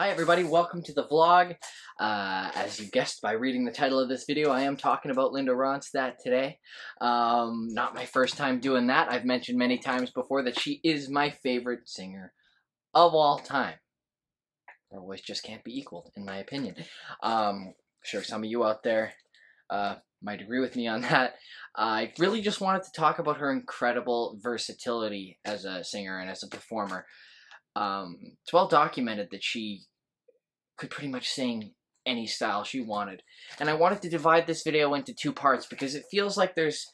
Hi everybody, welcome to the vlog. As you guessed by reading the title of this video, I am talking about Linda Ronstadt today. Not my first time doing that. I've mentioned many times before that she is my favorite singer of all time. Her voice just can't be equaled, in my opinion. Sure, some of you out there might agree with me on that. I really just wanted to talk about her incredible versatility as a singer and as a performer. It's well documented that she could pretty much sing any style she wanted. And I wanted to divide this video into two parts because it feels like there's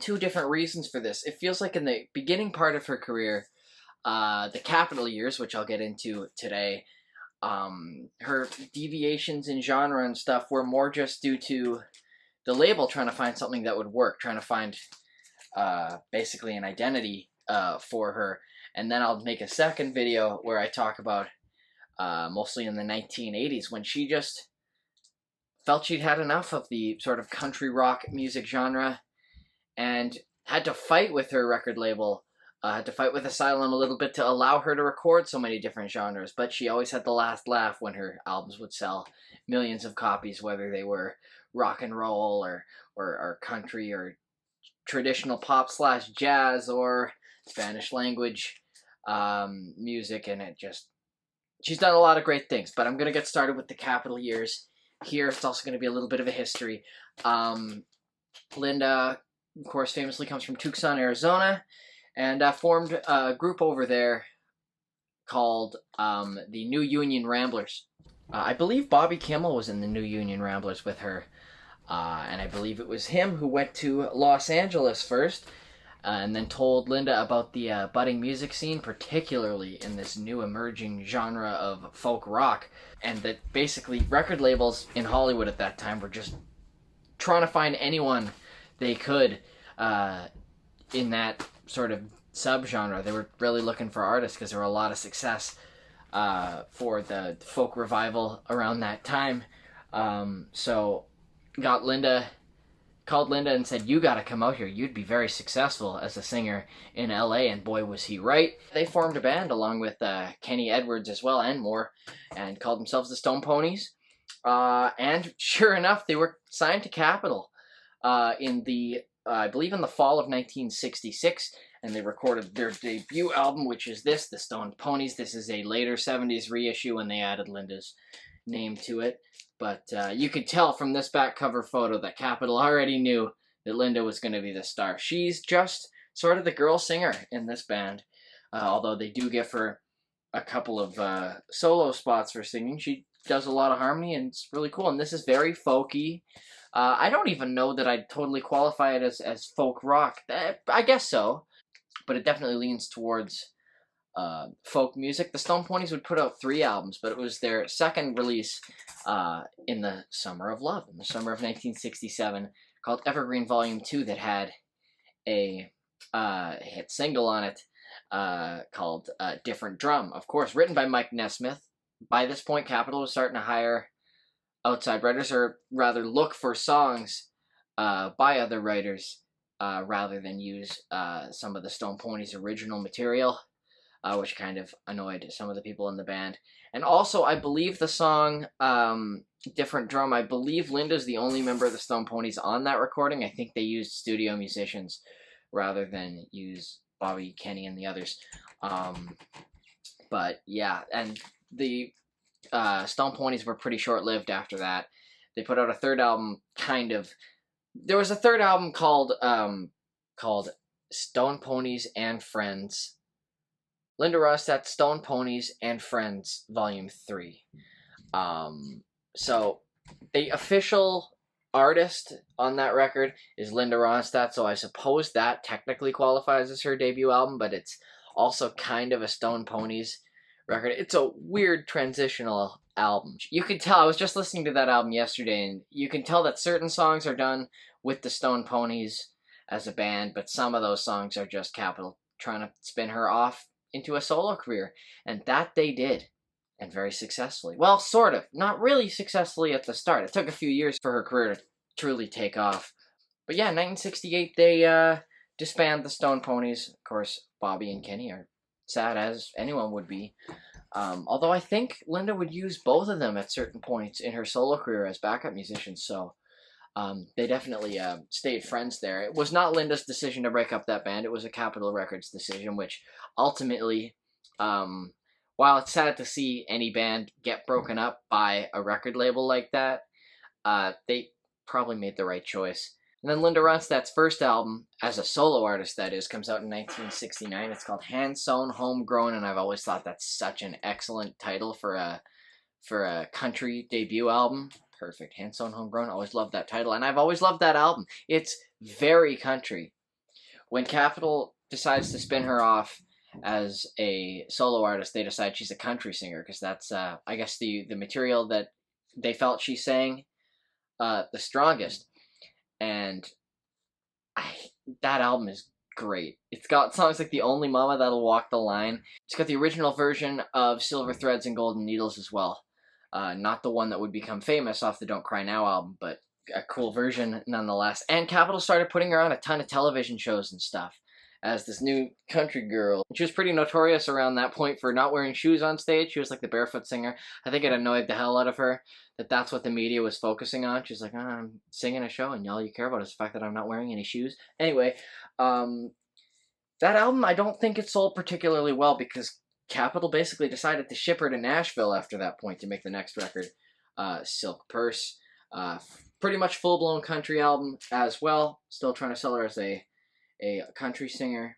two different reasons for this. It feels like in the beginning part of her career, the Capitol years, which I'll get into today, her deviations in genre and stuff were more just due to the label trying to find something that would work, trying to find basically an identity for her. And then I'll make a second video where I talk about mostly in the 1980s when she just felt she'd had enough of the sort of country rock music genre and had to fight with her record label, had to fight with Asylum a little bit to allow her to record so many different genres, but she always had the last laugh when her albums would sell millions of copies, whether they were rock and roll or country or traditional pop / jazz or Spanish language music, and she's done a lot of great things, but I'm going to get started with the Capitol years here. It's also going to be a little bit of a history. Linda, of course, famously comes from Tucson, Arizona, and formed a group over there called the New Union Ramblers. I believe Bobby Kimmel was in the New Union Ramblers with her, and I believe it was him who went to Los Angeles first, and then told Linda about the budding music scene, particularly in this new emerging genre of folk rock, and that basically record labels in Hollywood at that time were just trying to find anyone they could in that sort of subgenre. They were really looking for artists because there were a lot of success for the folk revival around that time. So called Linda and said, "You gotta come out here. You'd be very successful as a singer in LA," and boy was he right. They formed a band along with Kenny Edwards as well and more, and called themselves the Stone Ponies. And sure enough, they were signed to Capitol in the, I believe in the fall of 1966, and they recorded their debut album, which is this, the Stone Ponies. This is a later 70s reissue, and they added Linda's name to it. But you could tell from this back cover photo that Capitol already knew that Linda was going to be the star. She's just sort of the girl singer in this band. Although they do give her a couple of solo spots for singing. She does a lot of harmony, and it's really cool. And this is very folky. I don't even know that I'd totally qualify it as folk rock. I guess so. But it definitely leans towards folk music. The Stone Ponies would put out 3 albums, but it was their second release in the summer of love, in the summer of 1967, called Evergreen Volume 2, that had a hit single on it called Different Drum. Of course, written by Mike Nesmith. By this point, Capitol was starting to hire outside writers, or rather look for songs by other writers rather than use some of the Stone Ponies' original material. Which kind of annoyed some of the people in the band. And also, I believe the song Different Drum, I believe Linda's the only member of the Stone Ponies on that recording. I think they used studio musicians rather than use Bobby, Kenny, and the others. But yeah, and the Stone Ponies were pretty short-lived after that. They put out a third album, kind of. There was a third album called Stone Ponies and Friends. Linda Ronstadt, Stone Ponies, and Friends, Volume 3. So, the official artist on that record is Linda Ronstadt, so I suppose that technically qualifies as her debut album, but it's also kind of a Stone Ponies record. It's a weird transitional album. You could tell, I was just listening to that album yesterday, and you can tell that certain songs are done with the Stone Ponies as a band, but some of those songs are just Capitol trying to spin her off into a solo career, and that they did, and very successfully. Well, sort of. Not really successfully at the start. It took a few years for her career to truly take off. But yeah, 1968, they disband the Stone Ponies. Of course, Bobby and Kenny are sad as anyone would be. Although I think Linda would use both of them at certain points in her solo career as backup musicians, so they definitely stayed friends there. It was not Linda's decision to break up that band. It was a Capitol Records decision, which ultimately, while it's sad to see any band get broken up by a record label like that, they probably made the right choice. And then Linda Ronstadt's first album, as a solo artist that is, comes out in 1969. It's called Hand Sewn Homegrown, and I've always thought that's such an excellent title for a country debut album. Perfect. Hand Sewn Homegrown. Always loved that title, and I've always loved that album. It's very country. When Capitol decides to spin her off as a solo artist, they decide she's a country singer, because that's, I guess, the material that they felt she sang the strongest. And that album is great. It's got songs like The Only Mama That'll Walk the Line. It's got the original version of Silver Threads and Golden Needles as well. Not the one that would become famous off the Don't Cry Now album, but a cool version nonetheless. And Capitol started putting her on a ton of television shows and stuff as this new country girl. She was pretty notorious around that point for not wearing shoes on stage. She was like the barefoot singer. I think it annoyed the hell out of her that that's what the media was focusing on. She's like, oh, I'm singing a show and all you care about is the fact that I'm not wearing any shoes. Anyway, that album, I don't think it sold particularly well because Capitol basically decided to ship her to Nashville after that point to make the next record, Silk Purse. Pretty much full-blown country album as well. Still trying to sell her as a country singer.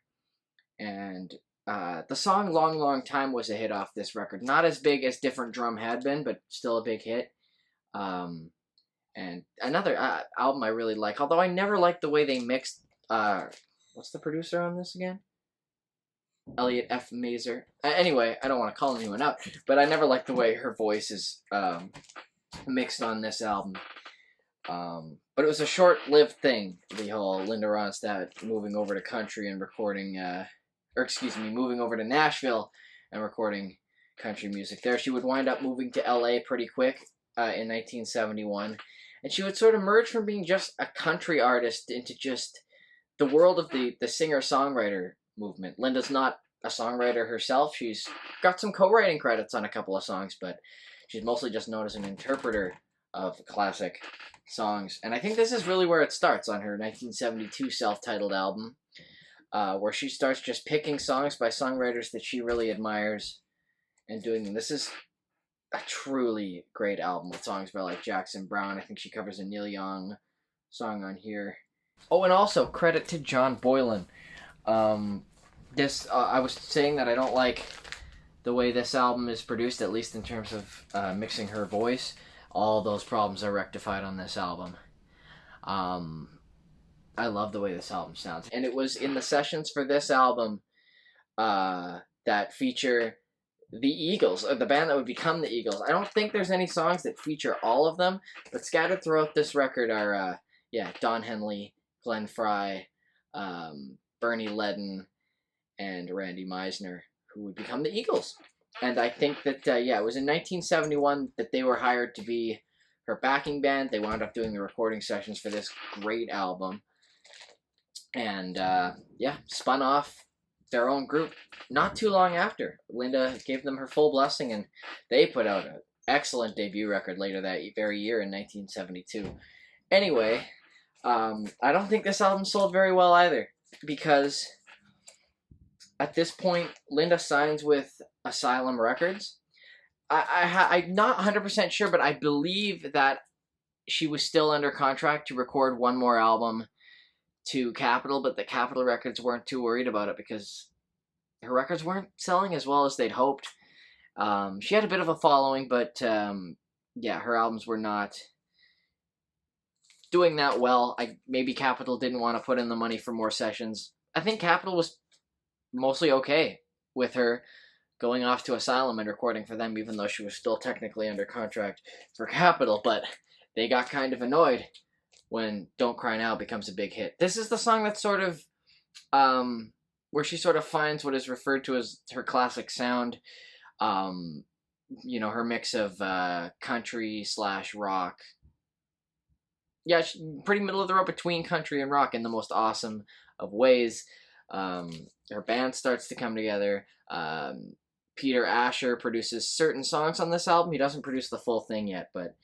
And the song Long Long Time was a hit off this record. Not as big as Different Drum had been, but still a big hit. And another album I really like, although I never liked the way they mixed, what's the producer on this again? Elliot F. Mazer. Anyway, I don't want to call anyone out, but I never liked the way her voice is mixed on this album. But it was a short-lived thing, the whole Linda Ronstadt moving over to country and recording, moving over to Nashville and recording country music there. She would wind up moving to LA pretty quick in 1971, and she would sort of merge from being just a country artist into just the world of the singer-songwriter movement. Linda's not a songwriter herself. She's got some co-writing credits on a couple of songs, but she's mostly just known as an interpreter of classic songs. And I think this is really where it starts on her 1972 self-titled album, where she starts just picking songs by songwriters that she really admires and doing them. This is a truly great album with songs by like Jackson Browne. I think she covers a Neil Young song on here. Oh, and also credit to John Boylan. I was saying that I don't like the way this album is produced, at least in terms of mixing her voice. All those problems are rectified on this album. I love the way this album sounds. And it was in the sessions for this album that feature the Eagles, or the band that would become the Eagles. I don't think there's any songs that feature all of them, but scattered throughout this record are, Don Henley, Glenn Frey, Bernie Leadon, and Randy Meisner, who would become the Eagles. And I think that, it was in 1971 that they were hired to be her backing band. They wound up doing the recording sessions for this great album. And, spun off their own group not too long after. Linda gave them her full blessing, and they put out an excellent debut record later that very year in 1972. Anyway, I don't think this album sold very well either, because at this point, Linda signs with Asylum Records. I'm not 100% sure, but I believe that she was still under contract to record one more album to Capitol, but the Capitol Records weren't too worried about it because her records weren't selling as well as they'd hoped. She had a bit of a following, but her albums were not doing that well. Maybe Capitol didn't want to put in the money for more sessions. I think Capitol was mostly okay with her going off to Asylum and recording for them, even though she was still technically under contract for Capitol, but they got kind of annoyed when Don't Cry Now becomes a big hit. This is the song that's sort of, where she sort of finds what is referred to as her classic sound, her mix of country / rock. Yeah, pretty middle of the road between country and rock in the most awesome of ways. Her band starts to come together. Peter Asher produces certain songs on this album. He doesn't produce the full thing yet, but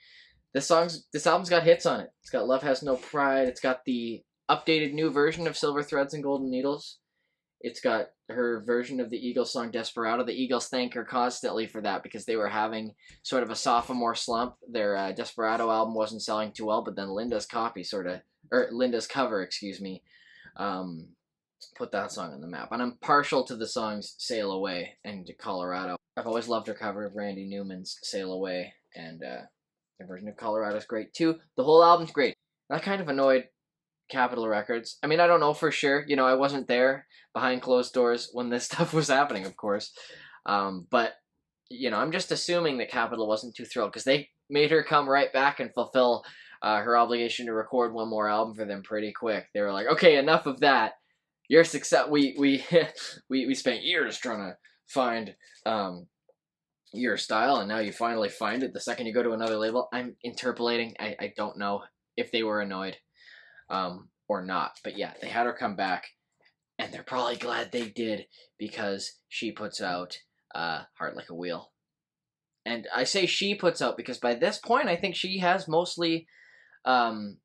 this album's got hits on it. It's got Love Has No Pride. It's got the updated new version of Silver Threads and Golden Needles. It's got her version of the Eagles song Desperado. The Eagles thank her constantly for that because they were having sort of a sophomore slump. Their Desperado album wasn't selling too well, but then Linda's cover, excuse me, put that song on the map. And I'm partial to the songs Sail Away and Colorado. I've always loved her cover of Randy Newman's Sail Away, and their version of Colorado is great too. The whole album's great. That kind of annoyed Capitol Records. I mean, I don't know for sure. You know, I wasn't there behind closed doors when this stuff was happening, of course. But, you know, I'm just assuming that Capitol wasn't too thrilled because they made her come right back and fulfill her obligation to record one more album for them pretty quick. They were like, okay, enough of that. Your success. We spent years trying to find your style, and now you finally find it the second you go to another label. I'm interpolating. I don't know if they were annoyed or not. But yeah, they had her come back, and they're probably glad they did because she puts out Heart Like a Wheel. And I say she puts out because by this point, I think she has mostly the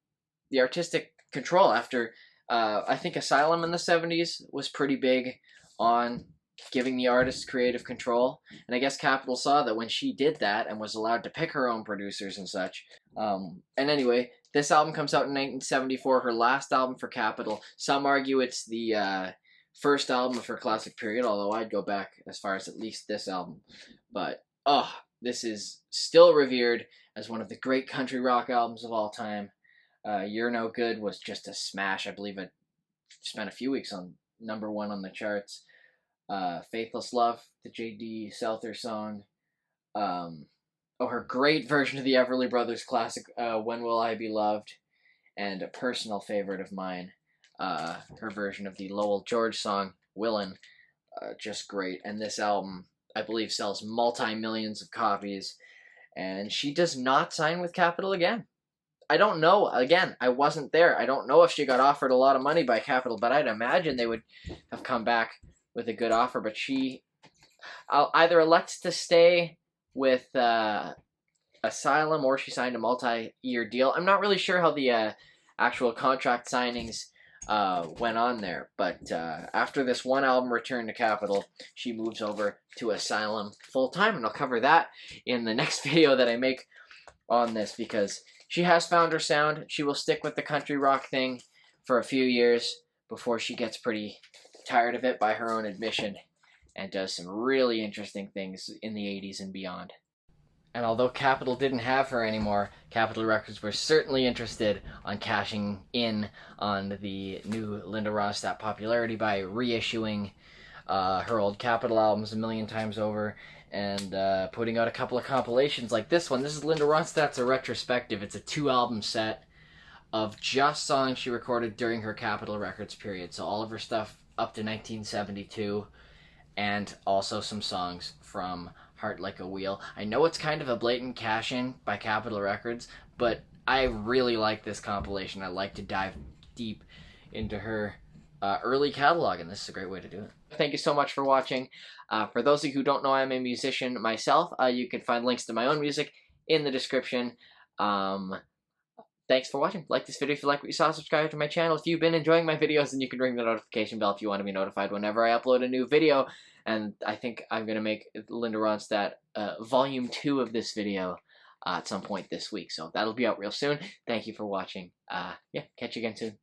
artistic control after... I think Asylum in the 70s was pretty big on giving the artist creative control. And I guess Capitol saw that when she did that and was allowed to pick her own producers and such. And anyway, this album comes out in 1974, her last album for Capitol. Some argue it's the first album of her classic period, although I'd go back as far as at least this album. But, this is still revered as one of the great country rock albums of all time. You're No Good was just a smash. I believe it spent a few weeks on #1 on the charts. Faithless Love, the J.D. Souther song. Her great version of the Everly Brothers classic, When Will I Be Loved? And a personal favorite of mine, her version of the Lowell George song, Willin'. Just great. And this album, I believe, sells multi-millions of copies. And she does not sign with Capitol again. I don't know. Again, I wasn't there. I don't know if she got offered a lot of money by Capitol, but I'd imagine they would have come back with a good offer. But she either elects to stay with Asylum or she signed a multi-year deal. I'm not really sure how the actual contract signings went on there. But after this one album returned to Capitol, she moves over to Asylum full-time. And I'll cover that in the next video that I make on this because... she has found her sound. She will stick with the country rock thing for a few years before she gets pretty tired of it by her own admission and does some really interesting things in the 80s and beyond. And although Capitol didn't have her anymore, Capitol Records were certainly interested on cashing in on the new Linda Ronstadt popularity by reissuing her old Capitol albums a million times over and putting out a couple of compilations like this one. This is Linda Ronstadt's A Retrospective. It's a 2-album set of just songs she recorded during her Capitol Records period. So all of her stuff up to 1972 and also some songs from Heart Like a Wheel. I know it's kind of a blatant cash-in by Capitol Records, but I really like this compilation. I like to dive deep into her early catalog, and this is a great way to do it. Thank you so much for watching. For those of you who don't know, I'm a musician myself. You can find links to my own music in the description. Thanks for watching. Like this video if you like what you saw. Subscribe to my channel if you've been enjoying my videos, and you can ring the notification bell if you want to be notified whenever I upload a new video. And I think I'm going to make Linda Ronstadt Volume 2 of this video at some point this week. So that'll be out real soon. Thank you for watching. Yeah, catch you again soon.